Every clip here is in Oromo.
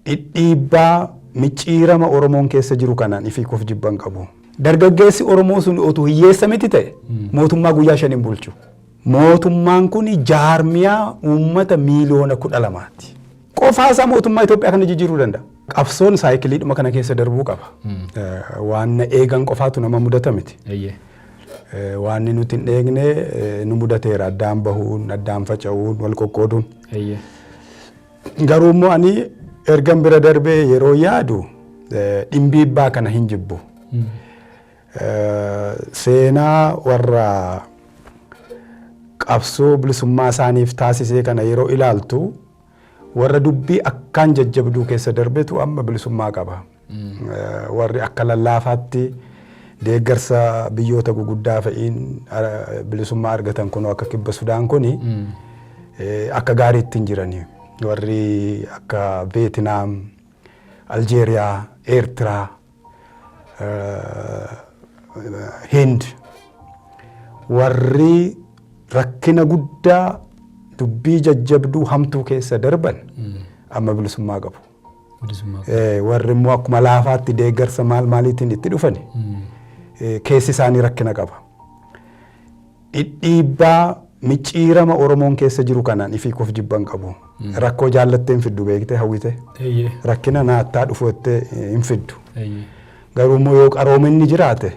dhidhiibbaa micciirama Oromoon keessa jiru kanaan ifii kof jibban qabu. Dargaggeessi Oromoo sun otuu hiyyeessa miti ta'e mootummaa guyyaa 5 bulchu. Mootummaan kun jaarmiyaa uummata miiliyoona 12ti. Qofaasaa mootummaa Itoophiyaa kana jijjiiruu danda'a. Qabsoon saayikiliidhuma kana keessa darbuu qaba. Waan eegan qofaatu nama mudata miti. Waan nuti hin eegne nu mudateera addaan bahuun, addaan faca'uun, wal qoqqooduun. Garuu immoo ani ergan bira darbee yeroo yaadu dhimbiibbaa kana hin jibbu. Seenaa warra qabsoo bilisummaa isaaniif taasisee kana yeroo ilaaltu warra dubbii akkaan jajjabduu keessa darbetu amma bilisummaa qaba. Warri akka lallaafaatti deeggarsa biyyoota guguddaa fa'iin bilisummaa argatan kun akka kibba Sudaan kuni akka gaariitti hin jirani. Warri akka Vietnam, Algeeriyaa, Eertiraa, Hind warri rakkina guddaa dubbii jajjabduu hamtuu keessa darban amma bilisummaa qabu. Warri immoo akkuma laafaatti deeggarsa maaliitiin itti dhufani keessi isaanii rakkina qaba. Dhidhiibbaa micciirama Oromoon keessa jiru kanaan ifii kof jibban qabu. Rakkoo jaallatteen fiddu beekte hawwite. Rakkina naattaa dhufuutte hin fiddu. Garuu immoo yoo qaroominni jiraate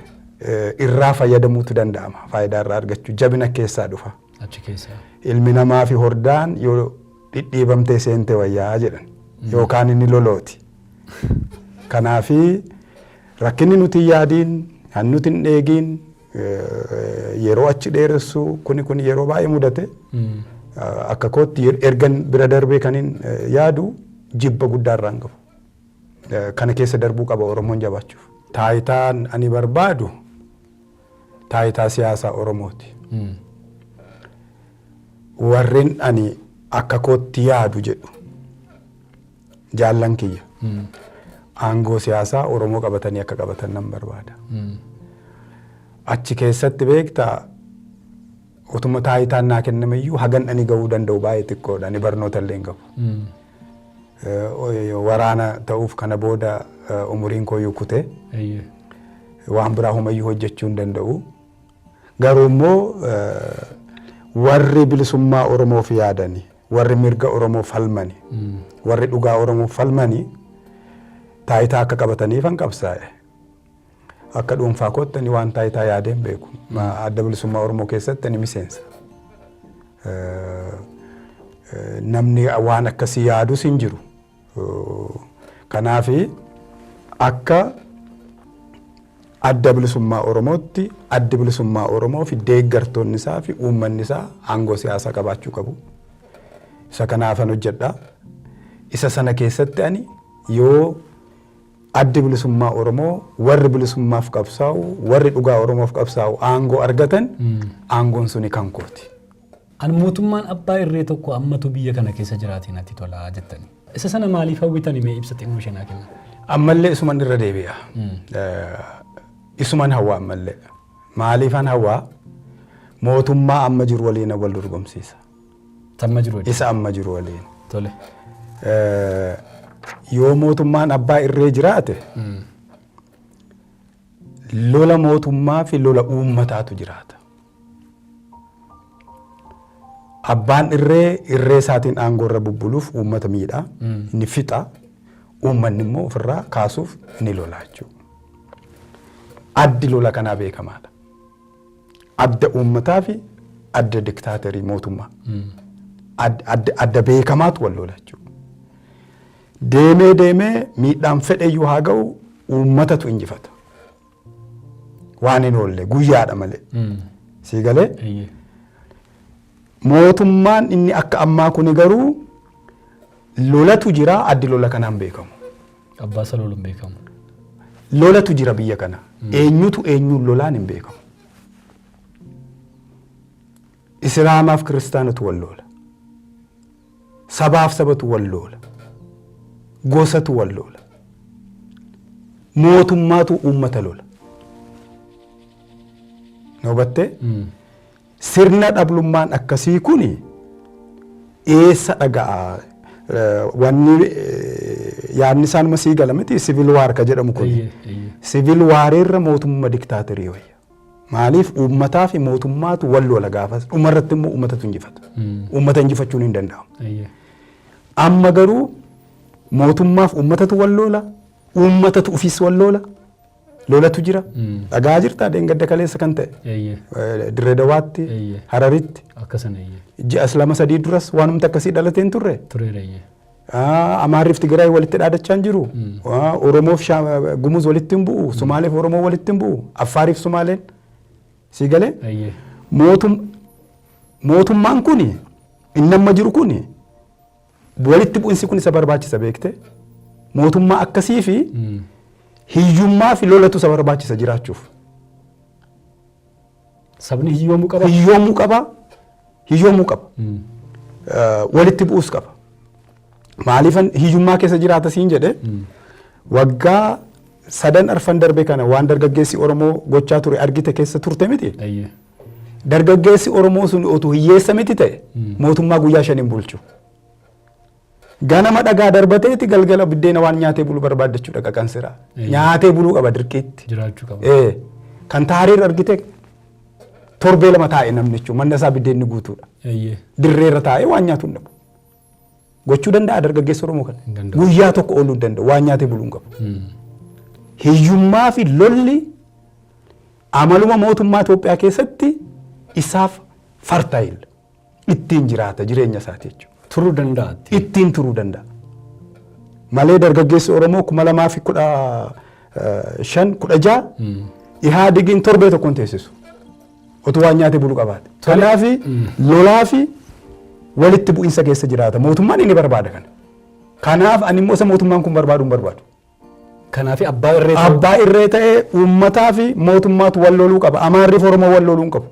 irraa fayyadamuutu danda'ama. Faayidaa irraa argachuu jabina keessaa dhufa. Ilmi namaa fi hordaan yoo dhidhiibamtee seente wayyaa jedhan yookaan inni lolooti. Kanaafi rakkinni nuti yaadiin, han nuti hin eegiin yeroo achi dheeressu kun yeroo baay'ee mudate akka kootti ergan bira darbee kanin yaadu jibba guddaa irraan qabu. Kana keessa darbuu qaba Oromoon jabaachuuf. Taayitaan ani barbaadu taayitaa siyaasaa Oromooti. Warreen ani akka kootti yaadu jedhu jaallan kiyya. Aangoo siyaasaa Oromoo qabatanii akka qabatan nan barbaada. Achi keessatti beektaa utuma taayitaan naa kennamayyuu hagan ani ga'uu danda'u baay'ee xiqqoodha. Ani barnoota illee hin qabu. Waraana ta'uuf kana booda umuriin koo kute waan biraa homayyuu hojjechuu hin danda'u. Garuu immoo warri bilisummaa Oromoof yaadani, warri mirga Oromoof falmani, warri dhugaa Oromoof falmani taayitaa akka qabataniif han qabsaa'e. Akka dhuunfaa koottani waan taayitaa yaadeen beeku. Adda bilisummaa Oromoo keessatti ani miseensa. Namni waan akkasii yaadus hin jiru. Kanaafi akka adda bilisummaa Oromootti adda bilisummaa Oromoo fi deeggartoonni isaa fi uummanni isaa aangoo siyaasaa qabaachuu qabu. Isa kanaafan hojjedha. Isa sana keessatti ani yoo adda bilisummaa Oromoo warri bilisummaaf qabsaa'u warri dhugaa Oromoof qabsaa'u aangoo argatan aangoon suni kan kooti. An mootummaan abbaa irree tokko ammatu biyya kana keessa jiraatiin atti tolaa jettani. Isa sana maaliif hawwitani mee ibsa xiqqoo shanaa kenna? Ammallee isuman irra deebi'a. Isuman hawaa ammallee. Maaliifan hawaa mootummaa amma jiru waliin wal dorgomsiisa. Tamma jiru waliin. Isa amma jiru waliin. Tole. Yoo mootummaan abbaa irree jiraate lola mootummaa fi lola uummataatu jiraata. Abbaan irree isaatiin aangoo irra bubbuluuf uummata miidhaa, ni fixa, uummanni immoo ofirraa kaasuuf ni lola jechuudha. Addi lola kanaa beekamaadha. Adda uummataa fi adda diktaaterii mootummaa. Adda beekamaatu wal lola jechuudha. Deemee miidhaan fedheyyuu haa ga'u uummatatu injifata. Waan hin oolle guyyaadha malee. Sii galee? Mootummaan inni akka ammaa kuni garuu lolatu jira addi lola kanaan beekamu. Abbaa isa loluun beekamu. Lolatu jira biyya kana. Eenyutu eenyuun lolaan hin beekamu. Islaamaaf kiristaanatu wal lola. Sabaaf sabatu wal lola. Gosatu wal lola. Mootummaatu uummata lola. Hubattee? Sirna dhablummaan akkasii kuni eessa dhaga'a wanni yaadni isaan masii galamiti siviil waar ka jedhamu kun siviil waareerra mootummaa diktaatorii wayya. Maaliif uummataa fi mootummaatu wal lola gaafas dhumarratti immoo uummatatu injifata. Uummata injifachuun hin danda'amu. Amma garuu mootummaaf uummatatu wal lola, uummatatu ofiis wal lola. Lolatu jira. Dhagaa jirta deengadda kaleessa kan ta'e. Dirree Dawaatti, Hararitti. Akkasana. Ji'a lama sadii duras waanumti akkasii dhalatee hin turre. Amaarriif Tigraay walitti dhaadachaa hin jiru. Oromoof Gumuz walitti hin bu'u. Sumaaleef Oromoo walitti hin bu'u. Affaariif Sumaaleen. Si galee? Mootummaan kuni inni amma jiru kuni walitti bu'insi kun isa barbaachisa beekte. Mootummaa akkasii fi hiyyummaa fi lolatu isa barbaachisa jiraachuuf. Sabni hiyyoomuu qaba. Hiyyoomuu qaba. Hiyyoomuu qaba. Walitti bu'uus qaba. Maaliifan hiyyummaa keessa jiraata siin jedhe waggaa 3 arfan darbe kana waan dargaggeessi Oromoo gochaa ture argite keessa turte miti. Dargaggeessi Oromoo sun otuu hiyyeessa miti ta'e mootummaa guyyaa 5 bulchu. Ganama dhagaa darbateeti galgala biddeena waan nyaatee bulu barbaaddachuu dhaqa qansiraa. Nyaatee buluu qaba dirqiitti. Jiraachuu qaba. Kan taariirra argite torbee 2 taa'e namni jechuun manna isaa biddeenni guutuudha. Dirreerra taa'ee waan nyaatu hin dhabu. Gochuu danda'a dargaggeessi Oromoo kana. Guyyaa tokko ooluu hin danda'u waan nyaatee buluu hin qabu. Hiyyummaa fi lolli amaluma mootummaa Itoophiyaa keessatti isaaf fartaayil ittiin jiraata jireenya isaati jechuudha. Turuu danda'a. Ittiin turuu danda'a. Malee dargaggeessi Oromoo 2015-16 Ihaadegiin torbee tokkoon teessisu. Otuu waan nyaatee buluu qabaate. Kanaaf lolaa fi walitti bu'insa keessa jiraata. Mootummaan inni barbaada kana. Kanaaf ani immoo isa mootummaan kun barbaadu hin barbaadu. Kanaaf abbaa irree ta'ee uummataa fi mootummaatu wal loluu qaba. Amaarriif Oromoo wal loluu hin qabu.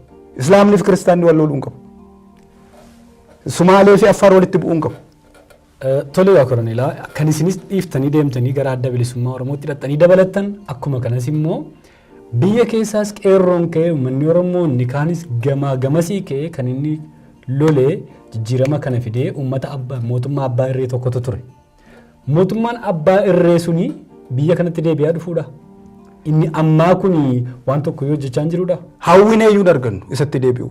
Islaamniif Kiristaanni wal loluu hin qabu. Sumaalee fi Affaar walitti bu'uu hin qabu. Tole yaa Koronelaa kan isinis dhiiftanii deemtanii gara adda bilisummaa Oromootti hidhattanii dabalatan akkuma kanas immoo biyya keessaas qeerroon ka'ee uummanni Oromoo inni kaanis gamasii ka'ee kan inni lolee jijjiirama kana fidee uummata mootummaa abbaa irree tokkotu ture. Mootummaan abbaa irree suni biyya kanatti deebi'aa dhufuudha. Inni ammaa kuni waan tokko yoo jechaa hin jiruudha. Hawwinee iyyuu argannu isatti deebi'u.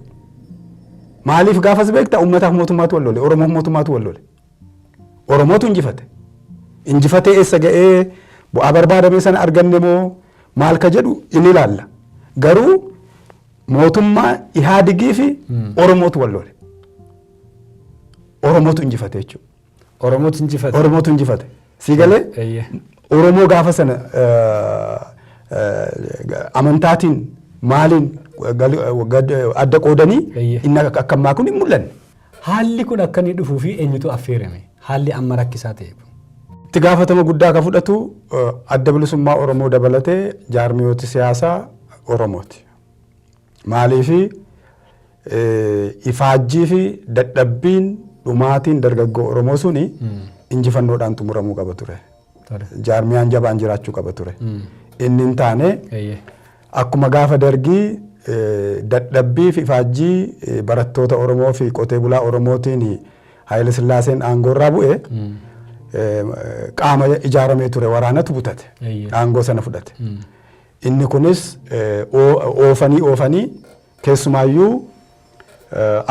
Maaliif gaafas beektaa uummataaf mootummaatu wal lole, Oromoof mootummaatu wal lole. Oromootu injifate. Injifatee eessa ga'ee bu'aa barbaadame sana arganne moo maal ka jedhu inni ilaalla. Garuu mootummaa Ihaadigii fi Oromootu wal lole. Oromootu injifate jechuudha. Oromootu injifate. Oromootu injifate. Si galee Oromoo gaafa sana amantaatiin maaliin adda qoodanii inni akka ammaa kun hin mul'anne. Haalli kun akka inni dhufuu fi eenyutu affeerame? Haalli amma rakkisaa ta'e. Itti gaafatama guddaa ka fudhatu adda bilisummaa Oromoo dabalatee jaarmiyooti siyaasaa Oromooti. Maaliifi ifaajjii fi dadhabbiin dhumaatiin dargaggoo Oromoo suni injifannoodhaan xumuramuu qaba ture. Jaarmiyaan jabaan jiraachuu qaba ture. Inni hin taane akkuma gaafa dargii dadhabbii fi ifaajjii barattoota Oromoo fi qotee bulaa Oromootiin Haayile Sillaaseen aangoorraa bu'e qaama ijaaramee ture waraanatu butate. Aangoo sana fudhate. Inni kunis oofanii keessumaayyuu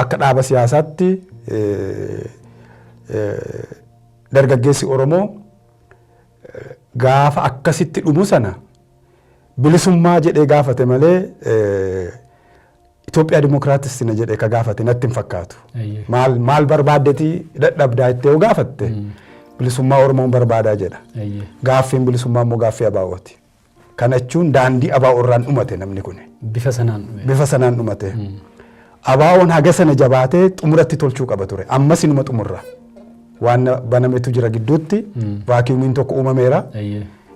akka dhaaba siyaasaatti dargaggeessi Oromoo gaafa akkasitti dhumu sana bilisummaa jedhee gaafate malee Itoophiyaa Dimokiraatistina jedhee ka gaafate natti hin fakkaatu. Maal barbaaddetii dadhabdaa itti yoo gaafatte bilisummaa Oromoon barbaadaa jedha. Gaaffiin bilisummaa immoo gaaffii ABO'ti. Kana jechuun daandii ABO'rraan dhumate namni kun. Bifa sanaan dhumate. ABO'n haga sana jabaatee xumuratti tolchuu qaba ture. Ammas inuma xumurra. Waan banametu jira gidduutti vaakiyuumiin tokko uumameera.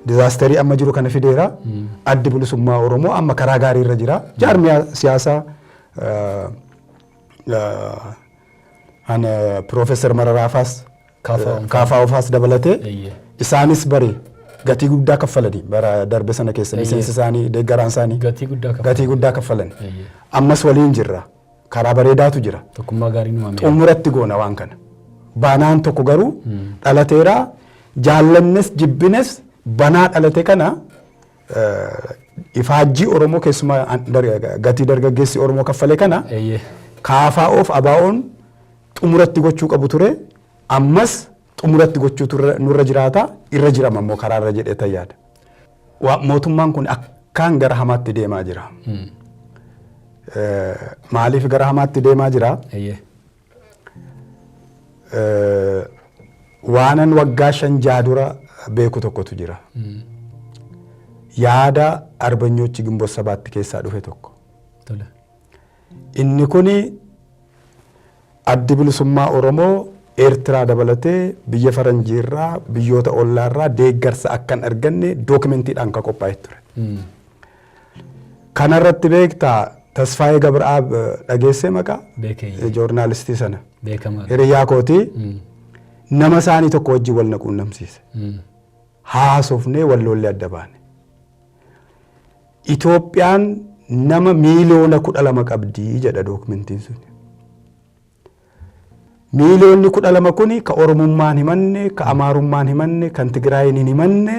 Dizaasterii amma jiru kana fideera. Addi bilisummaa Oromoo amma karaa gaarii irra jira. Jaarmiyaa siyaasaa Piroofeesar Mararaafaas Kaafaawofaas dabalatee isaanis bari gatii guddaa kaffalanii bara darbe sana keessa miseensi isaanii deeggaraan isaanii gatii guddaa kaffalanii. Ammas waliin jirra. Karaa bareedaatu jira. Tokkummaa gaarii nu xumuratti goona waan kana. Baanaan tokko garuu dhalateera jaallannes jibbines banaa dhalate kana ifaajjii Oromoo keessumaa gatii dargaggeessi Oromoo kaffalee kana KFO'f ABO'n xumuratti gochuu qabu ture ammas xumuratti gochuutu nurra jiraata irra jirama immoo karaarra jedhee tayyaada. Mootummaan kun akkaan gara hamaatti deemaa jira. Maaliif gara hamaatti deemaa jira? Waanan waggaa 5 dura beeku tokkotu jira. Yaada arbanyoochi Gimboot 7 keessaa dhufe tokko. Inni kuni addi bilisummaa Oromoo Eertiraa dabalatee biyya Faranjiirraa biyyoota ollaarraa deeggarsa akkan arganne dookumentiidhaan kan qophaa'e ture. Kanarratti beektaa Tasfaayee Gabraab dhageessee maqaa joornaalistii sana. Hiriyaa kootii nama isaanii tokko wajjin wal naquunnamsiise. Haasofnee walloollee adda baane. Itoophiyaan nama miiliyoona 12 qabdii jedha dookumentiin sun. Miiliyoonni 12 kuni ka Oromummaan himanne, ka Amaarummaan himanne, kan Tigraayin hin himanne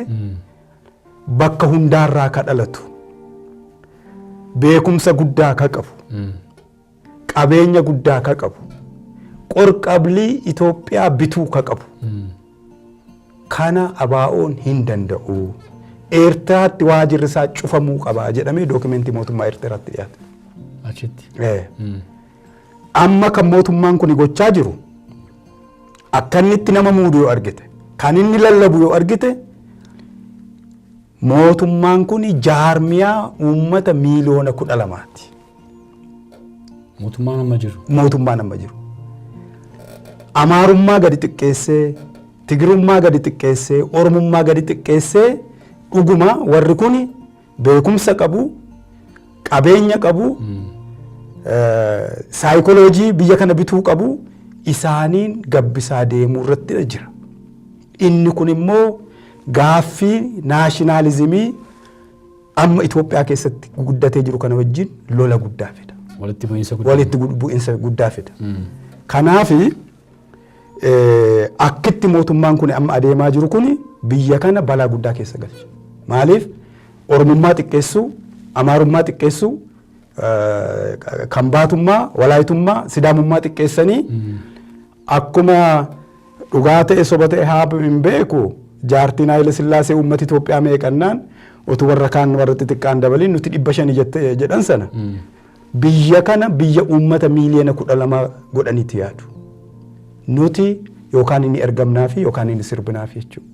bakka hundaarraa ka dhalatu. Beekumsa guddaa ka qabu. Qabeenya guddaa ka qabu. Qorqablii Itoophiyaa bituu ka qabu. Kana ABO'n hin danda'u. Eertiraatti waajirri isaa cufamuu qaba jedhamee dookumentii mootummaa Eertiraatti dhiyaate. Amma kan mootummaan kun gochaa jiru akka inni nama muudu yoo argite kan inni lallabu yoo argite mootummaan kun jaarmiyaa uummata miiliyoona 12ti. Mootummaan amma jiru. Mootummaan amma jiru. Amaarummaa gadi xiqqeessee, Tigrummaa gadi xiqqeessee, Oromummaa gadi xiqqeessee dhuguma warri kun beekumsa qabu, qabeenya qabu, saayikooloojii biyya kana bituu qabu isaaniin gabbisaa deemuu irratti jira. Inni kun immoo gaaffii naashinaalizimii amma Itoophiyaa keessatti guddatee jiru kana wajjin lola guddaa fida. Walitti bu'iinsa guddaa fida. Kanaaf akkitti mootummaan kun amma adeemaa jiru kun biyya kana balaa guddaa keessa galcha. Maaliif Oromummaa xiqqeessuu, Amaarummaa xiqqeessuu, Kambaatummaa, Walaayitummaa, Sidaamummaa xiqqeessanii akkuma dhugaa ta'e soba ta'e haa hin beeku jaartiin Haayile Sillaasee uummata Itoophiyaa meeqannaan otu warra kaan warra xixiqqaan dabaliin nuti 500 jedhan sana biyya kana biyya uummata miiliyoona 12 godhaniiti yaadu. Nuti yookaan inni ergamnaafi yookaan inni sirbinaafi jechuudha.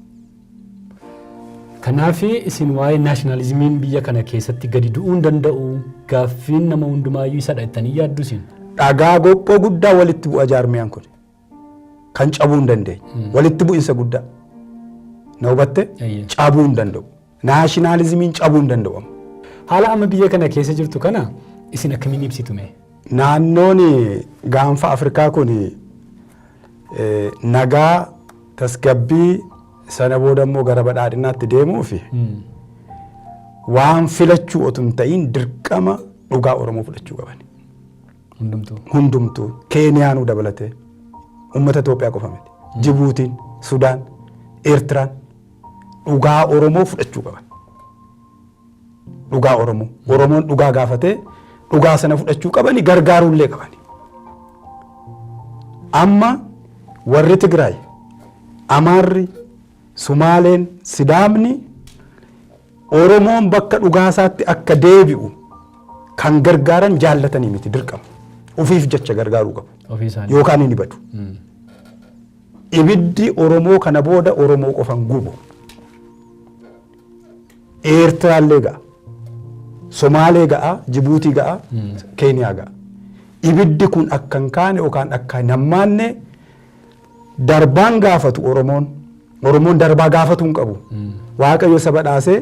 Kanaaf isin waa'ee naashinaalizimiin biyya kana keessatti gadi du'uu danda'u gaaffiin nama hundumaayyuu isa dhattanii yaaddu isin. Dhagaa gophoo guddaa walitti bu'a jaarmiyaan kun kan cabuu hin dandeenye walitti bu'insa guddaa na hubatte cabuu hin danda'u. Naashinaalizimiin cabuu hin danda'u. Haala amma biyya kana keessa jirtu kana isin akkamiin ibsitume? Naannoon gaanfa Afrikaa kun nagaa tasgabbii sana booda immoo gara badhaadhinaatti deemuu fi waan filachuu otoo hin ta'in dirqama dhugaa Oromoo fudhachuu qaban. Hundumtuu Keeniyaanuu dabalatee uummata Itoophiyaa qofa miti. Jibuutiin, Sudaan, Eertiraan dhugaa Oromoo fudhachuu qaban. Dhugaa Oromoo. Oromoon dhugaa gaafatee dhugaa sana fudhachuu qabani gargaaruullee qabani. Amma warri Tigraay, Amaarri, Sumaaleen, Sidaamni Oromoon bakka dhugaasaatti akka deebi'u kan gargaaran jaallatanii miti dirqama. Ofiif jecha gargaaruu qabu. Yookaan inni badu. Ibiddi Oromoo kana booda Oromoo qofan gubu. Eertiraallee ga'a. Somaalee ga'a, Jibuutii ga'a, Keeniyaa ga'a. Ibiddi kun akka hin kaane yookaan akka hin hammaanne darbaan gaafatu Oromoon. Oromoon darbaa gaafatu hin qabu. Waaqayyo saba dhaasee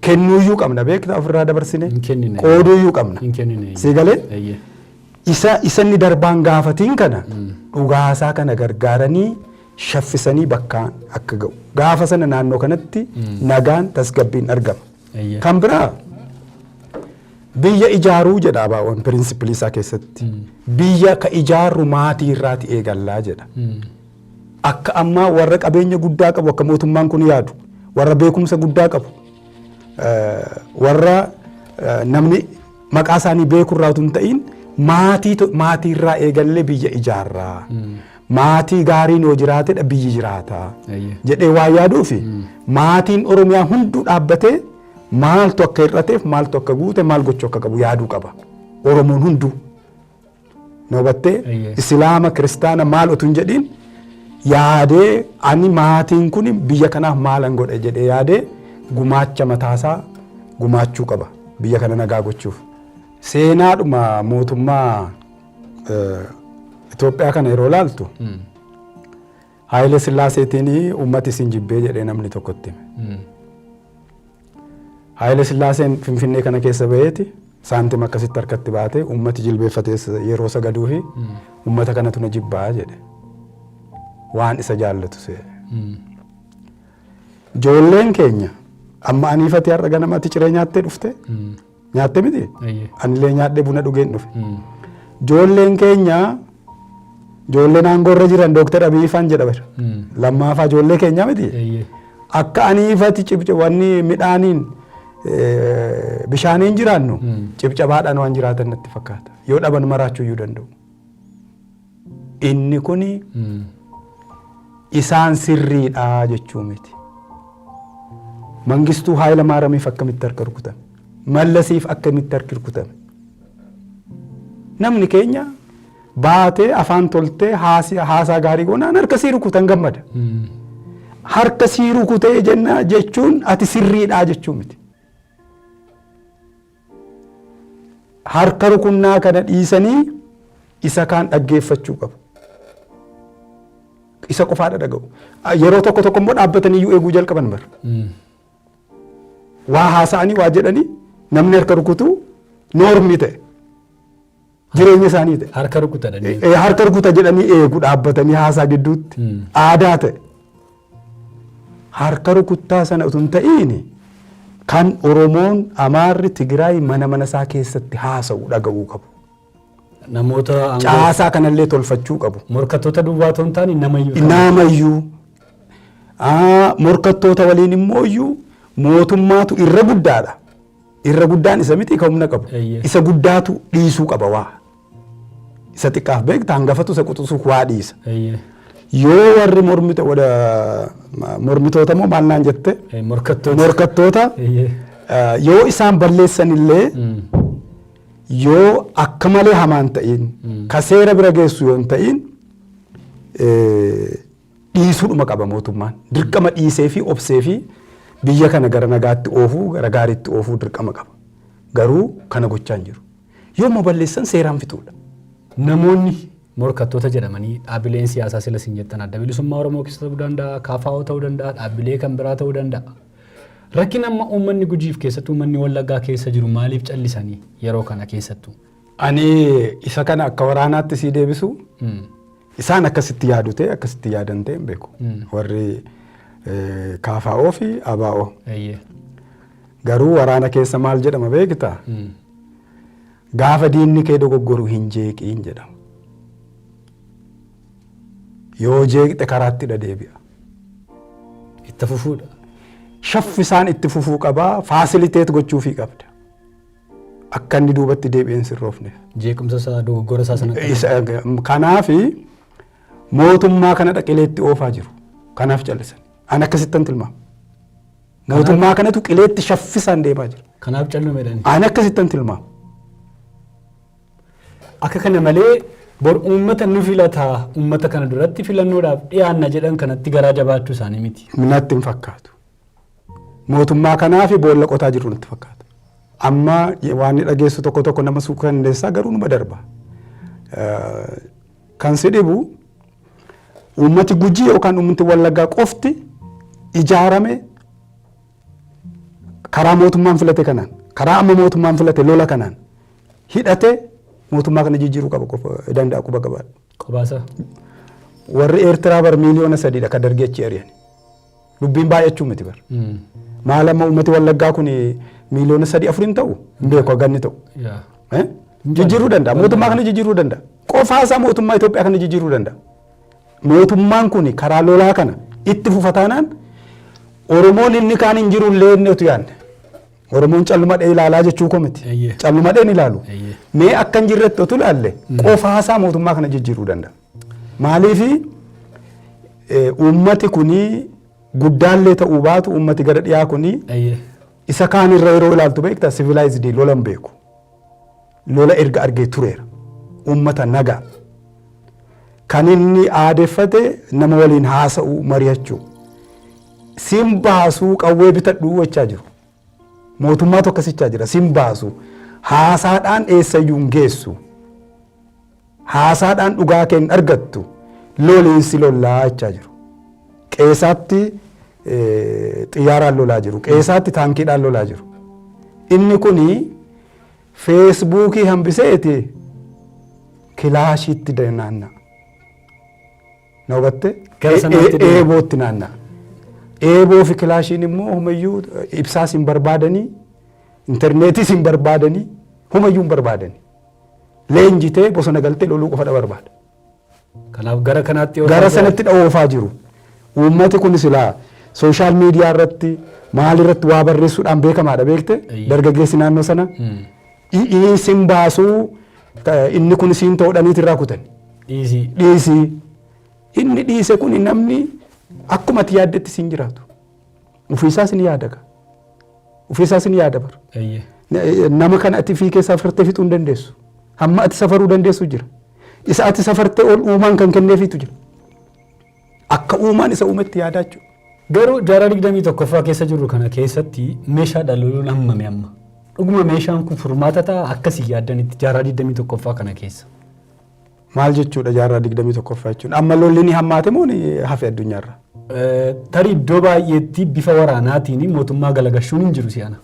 kennuuyyuu qabna beektaa ofirraa dabarsine qooduuyyuu qabna. Si galee isanni darbaan gaafatiin kana dhugaasaa kana gargaaranii shaffisanii bakkaan akka ga'u. Gaafa sana naannoo kanatti nagaan tasgabbiin argama. Kan biraa biyya ijaaruu jedha ABO'n pirinsipilii isaa keessatti. Biyya ka ijaarru maatii irraati eegallaa jedha. akka ammaa warra qabeenya guddaa qabu akka mootummaan kun yaadu warra beekumsa guddaa qabu warra namni maqaa isaanii beekurraa utuu hin ta'in maatiirraa eegallee biyya ijaarraa maatii gaariin yoo jiraatedha biyyi jiraata jedhee waa yaaduufi maatiin Oromiyaa hunduu dhaabbatee maaltu akka hir'ateef maaltu akka guute maal gochuu akka qabu yaaduu qaba Oromoon hunduu noobattee Islaama Kiristaana maal utuu hin jedhin yaadee ani maatiin kun biyya kanaaf maalan godhe jedhee yaadee gumaacha mataasaa gumaachuu qaba biyya kana nagaa gochuuf. Seenaadhuma mootummaa Itoophiyaa kana yeroo laaltu Haayile Sillaaseetiin uummati isin jibbee jedhee namni tokkotti hime. Haayile Sillaaseen Finfinnee kana keessa ba'eeti saantima akkasitti harkatti baatee uummati jilbeeffatee yeroo sagaduu fi uummata kanatu na jibbaa jedhe. Waan isa jaallatu see. Ijoolleen keenya amma aniifati har'a ganamatti ciree nyaattee dhufte nyaatte miti anillee nyaadhee buna dhugeen dhufe. Ijoolleen keenya ijoolleen aangoorra jiran Dooktar Abiy Ifaan jedhama. Lammaafaa ijoollee keenya miti. Akka aniifati cibcabanni midhaaniin bishaaniin jiraannu cibcabaadhaan waan jiraatan natti fakkaata. Yoo dhaban maraachuu iyyuu danda'u. Inni kuni isaan sirriidha jechuu miti. Mangistuu Haayila Maaramiif akkamitti harka rukutame? Mallasiif akkamitti harki rukutame? Namni keenya baatee afaan toltee haasaa gaarii goonaan harka sii rukutan gammada. Harka sii rukutee jenna jechuun ati sirriidha jechuu miti. Harka rukunnaa kana dhiisanii isa kaan dhaggeeffachuu qabu. Isa qofaadha dhaga'u. Yeroo tokko tokko immoo dhaabbatanii iyyuu eeguu jalqaban bara. Waa haasa'anii waa jedhanii namni harka rukutu noormii ta'e. Jireenya isaanii ta'e. Harka rukutadhanii. Harka rukuta jedhanii eegu dhaabbatanii haasaa gidduutti aadaa ta'e. Harka rukuttaa sana utuu hin ta'iin kan Oromoon Amaarri Tigraay mana isaa keessatti haasa'u dhaga'uu qabu. Namoota caasaa kanallee tolfachuu qabu. Morkattoota duwwaa ta'uu hin taane namayyuu. Namayyuu. Morkattoota waliin immoo iyyuu mootummaatu irra guddaadha. Irra guddaan isa miti humna qabu. Isa guddaatu dhiisuu qaba waa. Isa xiqqaaf beekta hangafatu isa quxisuuf waa dhiisa. Yoo warri mormitoota moo maal naan jette? Morkattoota. Yoo isaan balleessan illee yoo akka malee hamaan ta'in ka seera bira geessu yoo hin ta'in dhiisuudhuma qaba mootummaan. Dirqama dhiisee fi obsee fi biyya kana gara nagaatti oofuu gara gaariitti oofuu dirqama qaba. Garuu kana gochaa hin jiru. Yoommoo balleessan seeraan fixuudha. Namoonni morkattoota jedhamanii dhaabbileen siyaasaa sila siin jettan adda bilisummaa Oromoo keessa ta'uu danda'a, KFO ta'uu danda'a, dhaabbilee kan biraa ta'uu danda'a. Rakkin amma uummanni Gujiif keessattuu uummanni Wallaggaa keessa jiru maaliif callisanii yeroo kana keessattuu? Ani isa kana akka waraanaatti sii deebisu isaan akkasitti yaadu ta'e akkasitti yaadan ta'e hin beeku. Warri KFO fi ABO. Garuu waraana keessa maal jedhama beektaa? Gaafa diinni kee dogoggoru hin jeeqiin jedhama. Yoo jeeqxe karaatti deebi'a. Itti fufuudha. Shaffisaan itti fufuu qabaa faasiliteet gochuufii qabda. Akka inni duubatti deebi'een sirroofneef. Jeequmsa isaa dogoggora isaa sana. Kanaafi mootummaa kana dhaqileetti oofaa jiru. Kanaaf callisan. Ani akkasittan tilmaama. Mootummaa kanatu qileetti shaffisaan deemaa jira. Kanaaf callumeedhaan. Ani akkasittan tilmaama. Akka kana malee bor uummata nu filataa uummata kana duratti filannoodhaaf dhiyaanna jedhan kanatti garaa jabaachuu isaanii miti. Natti hin fakkaatu. Mootummaa kanaafi boolla qotaa jiru natti fakkaata. Amma waan ni dhageessu tokko tokko nama suukanneessaa garuu numa darba. Kan si dhibu uummati Gujii yookaan uummati Wallaggaa qofti ijaarame karaa mootummaan filate kanaan karaa amma mootummaan filate lola kanaan hidhate mootummaa kana jijjiiruu qaba danda'a quba qabaadha. Qobaasa. Warri Eertiraa bar miliyoona 3 ka dargee achi ari'an. Dubbiin baay'achuu miti bar. Maal amma uummati Wallaggaa kun miliyoona 3-4 hin ta'u hin beeku ganni ta'u. Jijjiiruu danda'a mootummaa kana jijjiiruu danda'a. Qofaasaa mootummaa Itoophiyaa kana jijjiiruu danda'a. mootummaan kun karaa lolaa kana itti fufataanaan Oromoon inni kaan hin jirullee inni utu yaadne. Oromoon callumadhee ilaalaa jechuu koo miti. Callumadheen ilaalu. Mee akka hin jirretti otu ilaalle qofaasaa mootummaa kana jijjiiruu danda'a. Maaliif uummati kunii guddaallee ta'uu baatu uummati gara dhiyaa kunii isa kaan irra yeroo ilaaltu beektaa civilized lola hin beeku. Lola erga argee tureera. Uummata nagaa. Kan inni aadeffate nama waliin haasa'uu mari'achuu. Siin baasuu qawwee bitadhuu jechaa jiru. Mootummaatu akkasichaa jira. Siin baasuu haasaadhaan eessayyuu hin geessu. Haasaadhaan dhugaa kee hin argattu. Loliinsi lollaa jechaa jiru. Qeesaatti xiyyaaraan lolaa jiru. Qeesaatti taankiidhaan lolaa jiru. Inni kuni feesbuukii hambiseeti kilaashiitti naanna'a. Na hubatte? Eebootti naanna'a. Eeboo fi kilaashiin immoo humayyuu ibsaas hin barbaadanii, intarneetiis hin barbaadanii, humayyuu hin barbaadanii. Leenjitee bosona galtee loluu qofadha barbaada. Kanaaf gara kanaatti gara sanatti oofaa jiru. Uummati kun silaa sooshaal miidiyaa irratti maal irratti waa barreessuudhaan beekamaadha beekte dargaggeessi naannoo sana. Siin baasuu inni kun siin ta'uudhaniiti irraa kutan. Dhiisii. Inni dhiise kun namni akkuma ati yaaddetti siin jiraatu. Ofiisaas ni yaadaga. Ofiisaas ni yaada bara. Nama kan ati fi keessaa safartee fixuu hin dandeessu. Hamma ati safaruu dandeessu jira. Isa ati safartee ol uumaan kan kenneefitu jira. Akka uumaan isa uumetti yaadaa jechuudha. Garuu jaarraa 21ffaa keessa jirru kana keessatti meeshaadhaan loluun hammame amma. Dhuguma meeshaan kun furmaata ta'a akkasii yaaddanitti jaarraa 21ffaa kana keessa. Maal jechuudha jaarraa 21ffaa jechuun amma lolli ni hammaate moo hafe addunyaarra? Tarii iddoo baay'eetti bifa waraanaatiin mootummaa galagashuun hin jiru si'ana.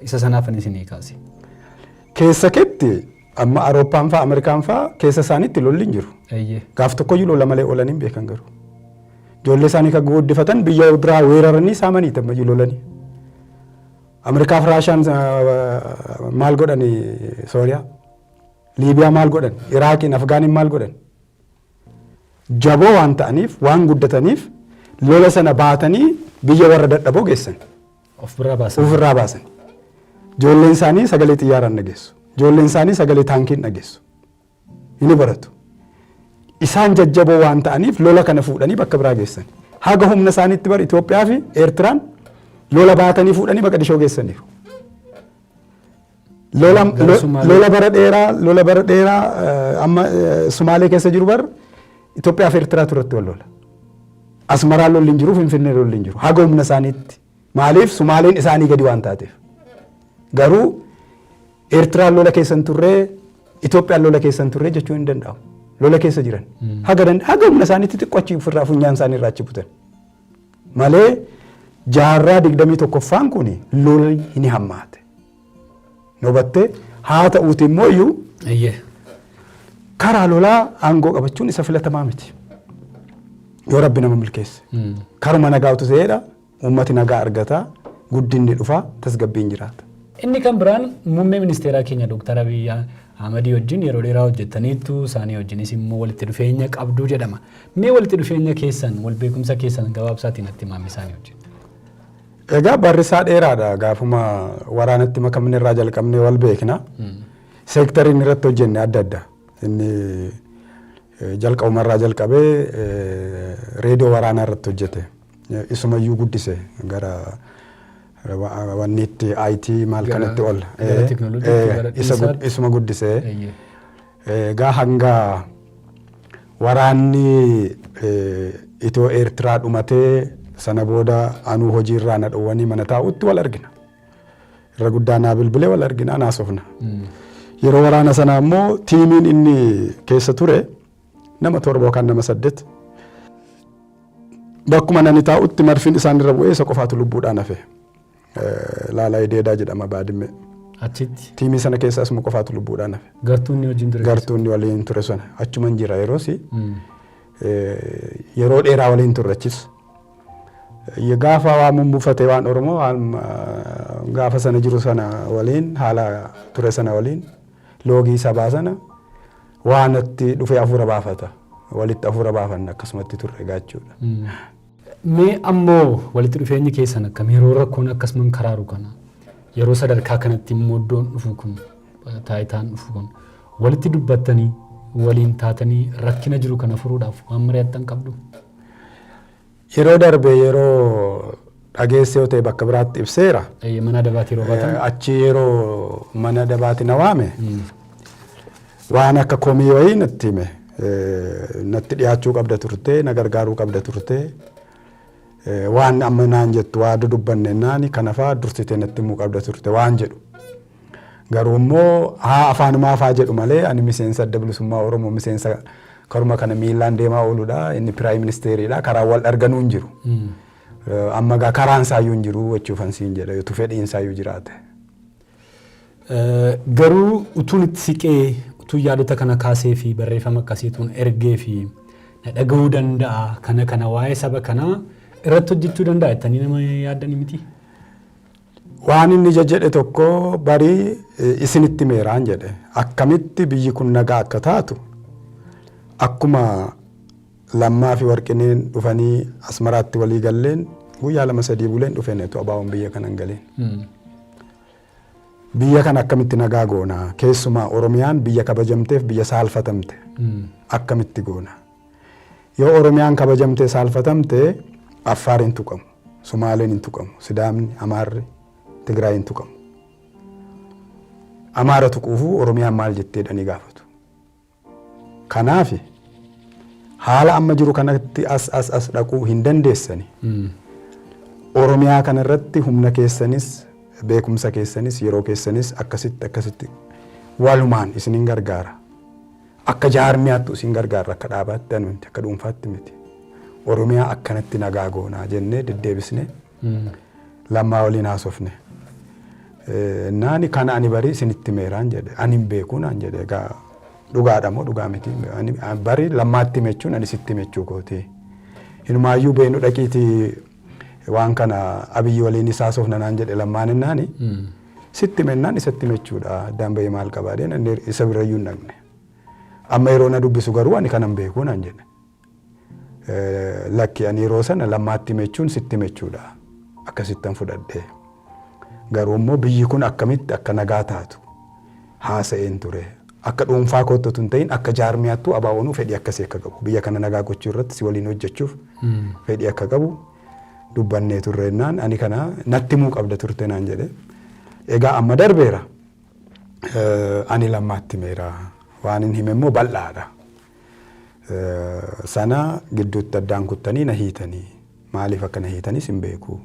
Isa sanaaf ani isinii kaase. Keessa keetti amma Awurooppaan fa'aa Ameerikaan fa'aa keessa isaaniitti lolli hin jiru. Gaaf tokkoyyuu lola malee oolan hin beekan garuu. Ijoollee isaanii kan guddifatan biyya biraa weeraranii saamanii tammayyuu lolanii. Ameerikaa fi Raashaan maal godhani Sooriyaa? Liibiyaa maal godhan? Iraaqiin Afgaaniin maal godhan? Jaboo waan ta'aniif waan guddataniif lola sana baatanii biyya warra dadhaboo geessan. Ofirraa baasan. Ijoolleen isaanii sagalee xiyyaaraan dhageessu. Ijoolleen isaanii sagalee taankiin dhageessu. Inni baratu. Isaan jajjaboo waan ta'aniif lola kana fuudhanii bakka biraa geessan. Haga humna isaaniitti bar Itoophiyaa fi Eertiraan lola baatanii fuudhanii Maqdishoo geessaniiru. Lola bara dheeraa amma Sumaalee keessa jiru bar Itoophiyaa fi Eertiraa turratti wal lola. Asmaraan lolli hin jiru, Finfinnee lolli hin jiru. Haga humna isaaniitti. Maaliif Sumaaleen isaanii gadi waan taateef. Garuu Eertiraan lola keessan turree Itoophiyaan lola keessan turree jechuun hin danda'amu. Lola keessa jiran. Haga humna isaaniitti xiqqoochi ofirraa funyaan isaanii irraa achi butan. Malee jaarraa 21ffaan kun lola hin hammaate. Hubattee haa ta'uuti immoo iyyuu karaa lolaa aangoo qabachuun isa filatamaa miti. Yoo rabbi nama milkeesse. Karuma nagaatu ta'eedha. Uummati nagaa argataa. Guddinni dhufaa. Tasgabbiin jiraata. Inni kan biraan muummee ministeeraa keenya Dr. Abiy Ahmed wajjin yeroo dheeraa hojjetaniitu isaanii wajjinis immoo walitti dhufeenya qabduu jedhama. Mee walitti dhufeenya keessan wal beekumsa keessan gabaabsaatiin natti himame isaanii wajjin. Egaa barrisaa dheeraadha gaafuma waraanatti makamne irraa jalqabnee wal beekna. Seektariin irratti hojjenne adda adda. Inni jalqabuma irraa jalqabee reediyoo waraanaa irratti hojjete. Isumayyuu guddise gara wanni itti IT maal kanatti ol. Isuma guddise. Egaa hanga waraanni Itoo Eertiraa dhumatee sana booda anuu hojiirraa na dhowwanii mana taa'utti wal argina. Irra guddaa naa bilbilee wal argina naasofna. Yeroo waraana sana ammoo tiimiin inni keessa ture nama 7 yookaan nama 8. Bakkuma nani taa'utti marfiin isaan irra bu'ee isa qofaatu lubbuudhaan hafe. Laalaa Ideedaa jedhama Baadimmee. Achitti. Tiimii sana keessa asuma qofaatu lubbuudhaan hafe. Gartuunni wajjin ture. Gartuunni waliin ture sana achuman jira yeroosi. Yeroo dheeraa waliin turrechis. Gaafa waa mumbuufate waan Oromoo gaafa sana jiru sana waliin haala ture sana waliin loogii sabaa sana waan itti dhufee hafuura baafata. walitti hafuura baafanna akkasumatti turre gaachuudha. Mee ammoo walitti dhufeenyi keessan akkam yeroo rakkoon akkasumaan karaaru kana yeroo sadarkaa kanatti immoo iddoon dhufu kun taayitaan dhufu kun walitti dubbattanii waliin taatanii rakkina jiru kana furuudhaaf waan mari'attan qabdu. Yeroo darbe yeroo dhageesse yoo ta'e bakka biraatti ibseera. Mana adabaati yeroo baatan. Achi yeroo mana adabaati na waame waan akka komii wayii natti hime. Natti dhiyaachuu qabda turte na gargaaruu qabda turte waan amma naan jettu waa dubbanne naani kanafaa dursitee natti himuu qabda turte waan jedhu. Garuu immoo haa afaanumaa afaa jedhu malee ani miseensa adda bilisummaa Oromoo miseensa karuma kana miilaan deemaa ooludha inni piraayim ministeeriidha karaa wal arganuu hin jiru. Amma gaa karaan saayyuu hin jiru jechuufan siin jedha yoo fedhiin saayyuu jiraate. Garuu utuun itti siqee utuu yaadota kana kaasee fi barreeffama akkasiituun ergee fi na dhaga'uu danda'a kana waa'ee saba kanaa irratti hojjechuu danda'a jettanii nama yaaddanii miti. Waan inni jedhe tokko barii isinitti meeraan jedhe akkamitti biyyi kun nagaa akka taatu akkuma Lammaa fi Warqineen dhufanii Asmaraatti walii galleen guyyaa 2-3 buleen dhufenetu abaawoon biyya kanan galeen. Biyya kana akkamitti nagaa goona keessumaa Oromiyaan biyya kabajamteef biyya saalfatamte akkamitti goona yoo Oromiyaan kabajamtee saalfatamte Affaar hin tuqamu Sumaaleen hin tuqamu Sidaamni Amaarri Tigraay hin tuqamu Amaara tuquufu Oromiyaan maal jetteedhani gaafatu. Kanaaf haala amma jiru kanatti as dhaquu hin dandeessani. Oromiyaa kanarratti humna keessanis beekumsa keessanis yeroo keessanis akkasitti walumaan isinin gargaara. Akka jaarmiyaatti isin gargaara akka dhaabaatti anuti akka dhuunfaatti miti. Oromiyaa akkanatti nagaa goonaa jennee deddeebisne Lammaa waliin haasofne. Naani kana ani barii isinitti meeraan jedhe ani hin beekuu naan jedhe egaa dhugaadha moo dhugaa miti barii Lammaatti mechuun ani sitti mechuu kooti. Inumaayyuu beenu dhaqiiti waan kana Abiyyi waliin isaa haasofna naan jedhe Lammaan innaani sitti mennaan isatti mechuudha addaan bahee maal qabaadheen isa birayyuu hin dhaqne. Amma yeroo na dubbisu garuu ani kanan beekuu naan jedhe. Lakki ani yeroo sana Lammaatti mechuun sitti mechuudha akkasittan fudhadhee. Garuu immoo biyyi kun akkamitti akka nagaa taatu haasa'een ture. Akka dhuunfaa koottatu hin ta'in akka jaarmiyaattuu abaawoonuu fedhii akkasii akka qabu. Biyya kana nagaa gochuu irratti si waliin hojjechuuf fedhii akka qabu dubbannee turreennaan ani kana natti himuu qabda turte naan jedhe. Egaa amma darbeera. Ani Lammaatti meera. Waan hin hime immoo bal'aadha. Sana gidduutti addaan kuttanii na hiitanii. Maaliif akka na hiitanis hin beeku.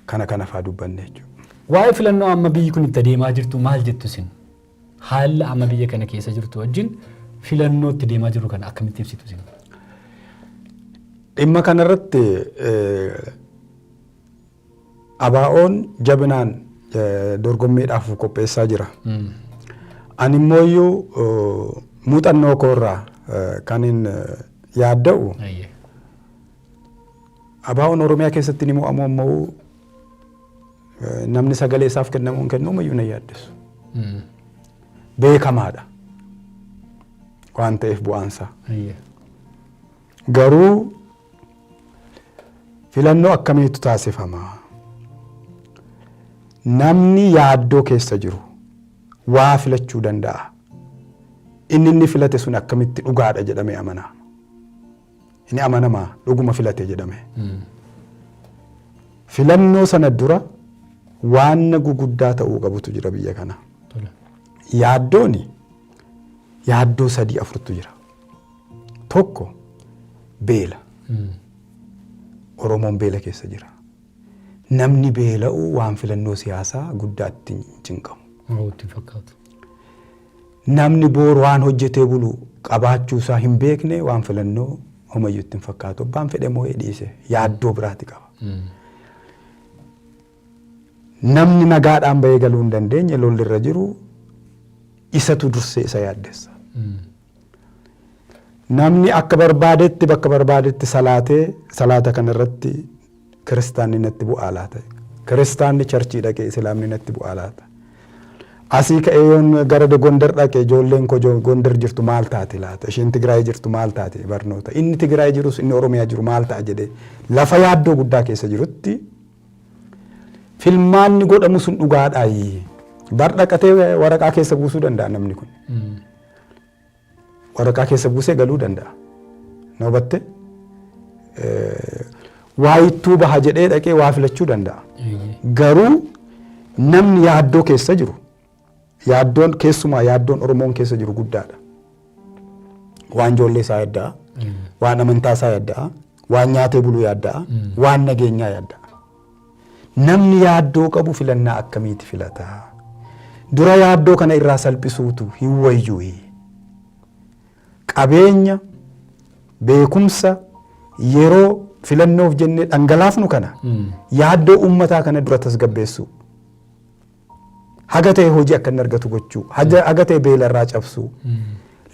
Kana faa dubbanne jechuudha. Waa'ee filannoo amma biyyi kun itti deemaa jirtu maal jettu isin? Haala amma biyya kana keessa jirtu wajjin filannoo itti deemaa jiru kana akkamitti ibsitu isin? Dhimma kanarratti abaa'oon jabinaan dorgommiidhaaf qopheessaa jira. Ani immoo muuxannoo koorraa kan hin yaadda'u abaa'oon Oromiyaa keessatti ni mo'amu ammoo namni sagalee isaaf kennamuun kennuumayyuu na yaaddeessu. Beekamaadha waan ta'eef bu'aansa. Garuu filannoo akkamiitu taasifama? Namni yaaddoo keessa jiru waa filachuu danda'a. Inni filate sun akkamitti dhugaadha jedhamee amanama. Inni amanamaa dhuguma filate jedhame. Filannoo sana dura waan guguddaa ta'uu qabutu jira biyya kana. Yaaddooni yaaddoo 3-4tu jira. Tokko beela. Oromoon beela keessa jira. Namni beela'u waan filannoo siyaasaa guddaatti hin cinqamu. Namni boor waan hojjetee bulu qabaachuu isaa hin beekne waan filannoo homayyuu itti hin fakkaatu. Abbaan fedhe moo dhiise yaaddoo biraati qaba. Namni nagaadhaan bahee galuu hin dandeenye lolli irra jiru isatu dursee isa yaaddessa. Namni akka barbaadetti bakka barbaadetti salaata kanarratti kiristaanni natti bu'aa laata. Kiristaanni charchii dhaqee islaamni natti bu'aa laata. Asii ka'ee yoon gara Gondar dhaqee ijoolleen koo Gondar jirtu maal taate laata? Isheen Tigraay jirtu maal taate barnoota? Inni Tigraay jirus inni Oromiyaa jiru maal ta'a jedhee lafa yaaddoo guddaa keessa jirutti filmaanni godhamu sun dhugaadhaayi. Bar dhaqatee waraqaa keessa buusuu danda'a namni kun. Waraqaa keessa buusee galuu danda'a. Na hubatte? Waa ittuu baha jedhee dhaqee waa filachuu danda'a. Garuu namni yaaddoo keessa jiru yaaddoon keessumaa yaaddoon Oromoon keessa jiru guddaadha. Waan ijoollee isaa yaadda'a, waan amantaa isaa yaadda'a, waan nyaatee buluu yaadda'a, waan nageenyaa yaadda'a. Namni yaaddoo qabu filannaa akkamiiti filata? Dura yaaddoo kana irraa salphisuutu hin wayyuu. Qabeenya, beekumsa, yeroo filannoof jennee dhangalaafnu kana yaaddoo uummataa kana dura tasgabbeessu. Haga ta'e hojii akka inni argatu gochuu, haga ta'e beelarraa cabsuu,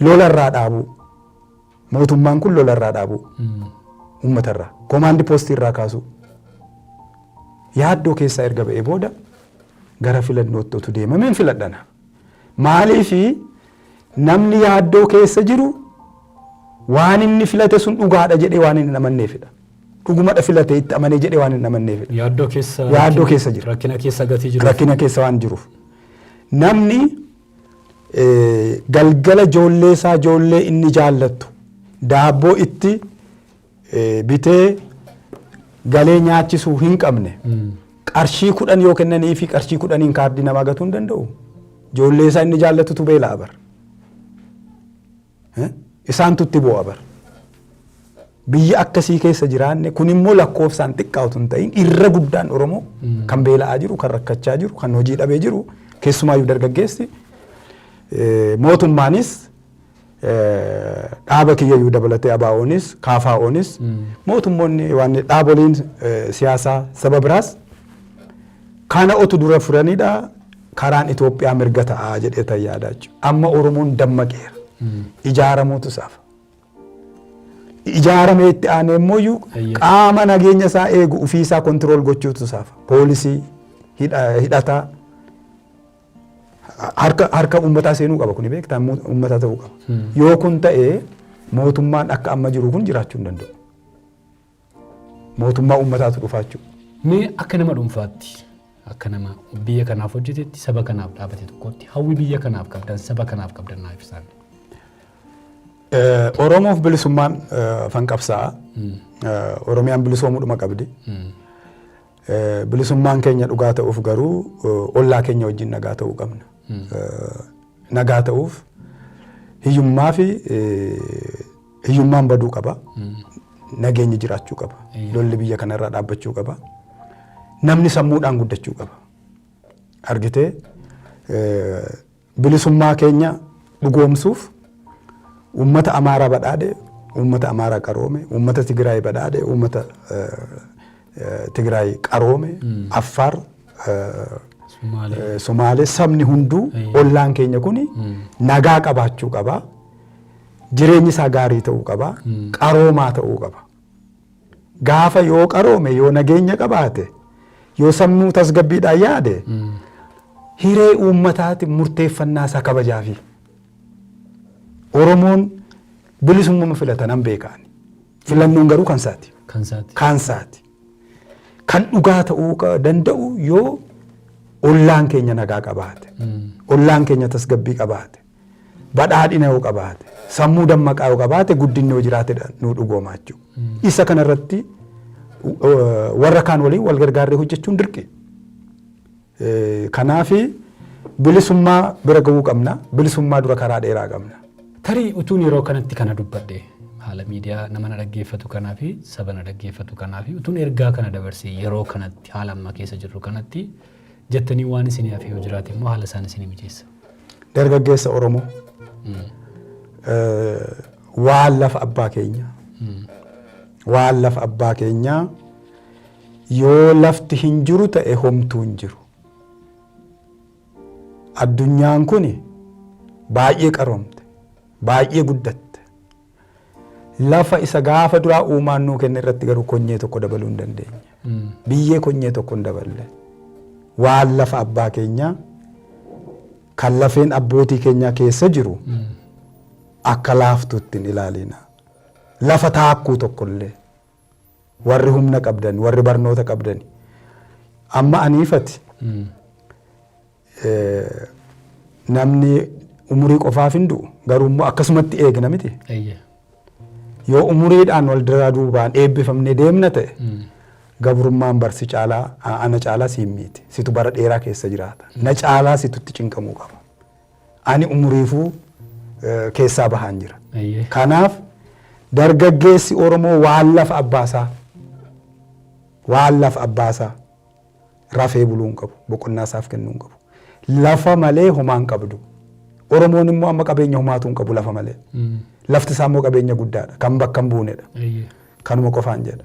lolarraa dhaabuu. Mootummaan kun lolarraa dhaabuu uummatarraa, komaandi poostiirraa kaasuu. Yaaddoo keessaa erga ba'ee booda gara filannootti otu deemameen filadhana. Maaliifi namni yaaddoo keessa jiru waan inni filate sun dhugaadha jedhee waan hin amanneefidha. Dhugumadha filate itti amanee jedhee waan hin amanneefidha. Yaaddoo keessa jira. Rakkina keessa gatii jiru. Rakkina keessa waan jiruuf. Namni galgala ijoollee isaa ijoollee inni jaallattu daabboo itti bitee galee nyaachisuu hin qabne qarshii 10 yoo kennanii fi qarshii 10 kaardii namaa gatuu hin danda'u. Ijoollee isaa inni jaallatutu beelaa bar. Isaantu itti bu'a bar. Biyya akkasii keessa jiraanne kun immoo lakkoofsaan xiqqaa utuu hin ta'in irra guddaan Oromoo kan beela'aa jiru, kan rakkachaa jiru, kan hojii dhabee jiru keessumaayyuu dargaggeessi mootummaanis dhaaba kiyyayyuu dabalatee ABO'nis KFO'nis mootummoonni waan dhaaboliin siyaasaa saba biraas kana otu dura furanidha. Karaan Itoophiyaa mirga ta'aa jedhee tan yaadaa jiru. Amma Oromoon dammaqeera. Ijaaramuutu saafa. Ijaaramee itti aanee immoo qaama nageenya isaa eegu ofii isaa kontirool gochuutu saafa. Poolisii hidhataa harka uummataa seenuu qaba kun beektaa uummataa ta'uu qaba. Yoo kun ta'ee mootummaan akka amma jiru kun jiraachuu hin danda'u. Mootummaa uummataatu dhufaa jechuudha. Mee akka nama dhuunfaatti akka nama biyya kanaaf hojjetetti saba kanaaf dhaabate tokkotti hawwi biyya kanaaf qabdan saba kanaaf qabdan naaf ibsaa. Oromoof bilisummaan fanqabsaa. Oromiyaan bilisoomuudhuma qabdi. Bilisummaan keenya dhugaa ta'uuf garuu ollaa keenya wajjin nagaa ta'uu qabna. Nagaa ta'uuf hiyyummaa fi hiyyummaan baduu qaba. Nageenyi jiraachuu qaba. Lolli biyya kanarraa dhaabbachuu qaba. Namni sammuudhaan guddachuu qaba. Argitee bilisummaa keenya dhugoomsuuf uummata Amaaraa badhaadhe, uummata Amaaraa qaroome, uummata Tigraay badhaadhe, uummata Tigraay qaroome, Affaar, Somaalee sabni hunduu ollaan keenya kuni nagaa qabaachuu qaba. Jireenyi isaa gaarii ta'uu qaba. Qaroomaa ta'uu qaba. Gaafa yoo qaroome yoo nageenya qabaate yoo sammuu tasgabbiidhaan yaade hiree uummataati murteeffannaa isaa kabajaafi. Oromoon bilisummaa filatan beekaan. Filannoon garuu kan isaati. Kan isaati. Kan dhugaa ta'uu danda'u yoo ollaan keenya nagaa qabaate. Ollaan keenya tasgabbii qabaate. Badhaadhina yoo qabaate. Sammuu dammaqaa yoo qabaate guddinni yoo jiraate nu dhugoomaa jechuudha. Isa kanarratti warra kaan waliin wal gargaarree hojjechuun dirqi. Kanaafi bilisummaa bira gahuu qabna. Bilisummaa dura karaa dheeraa qabna. Tarii utuun yeroo kanatti kana dubbadhe haala miidiyaa nama na dhaggeeffatu kanaa fi saba na dhaggeeffatu kanaa fi utuun ergaa kana dabarsee yeroo kanatti haala amma keessa jirru kanatti jettanii waan isinii hafee yoo jiraate immoo haala isaan isinii mijeessa. Dargaggeessa Oromoo waan lafa abbaa keenya waan lafa abbaa keenyaa yoo lafti hin jiru ta'e homtuu hin jiru. Addunyaan kun baay'ee qaroomte. Baay'ee guddatte. Lafa isa gaafa duraa uumaan nuu kenne irratti garuu konyee tokko dabaluu hin dandeenye. Biyyee konyee tokko hin daballe. Waan lafa abbaa keenyaa kan lafeen abbootii keenyaa keessa jiru akka laaftuutti hin ilaalina. Lafa taakkuu tokkollee warri humna qabdan warri barnoota qabdan amma aniifati namni umurii qofaaf hin du'u garuu immoo akkasumatti eegna miti. Yoo umuriidhaan wal duraa duubaan eebbifamnee deemna ta'e gabrummaan barsi caalaa ana caalaa siin miiti situ bara dheeraa keessa jiraata na caalaa situtti cinqamuu qaba ani umuriifuu keessaa bahaan jira. Kanaaf dargaggeessi Oromoo waan lafa abbaasaa rafee buluu hin qabu boqonnaa isaaf kennuu hin qabu. Lafa malee homaa hin qabdu. Oromoon immoo amma qabeenya homaatu hin qabu lafa malee. Lafti isaa immoo qabeenya guddaadha kan bakka hin buunedha. Kanuma qofaan jedha.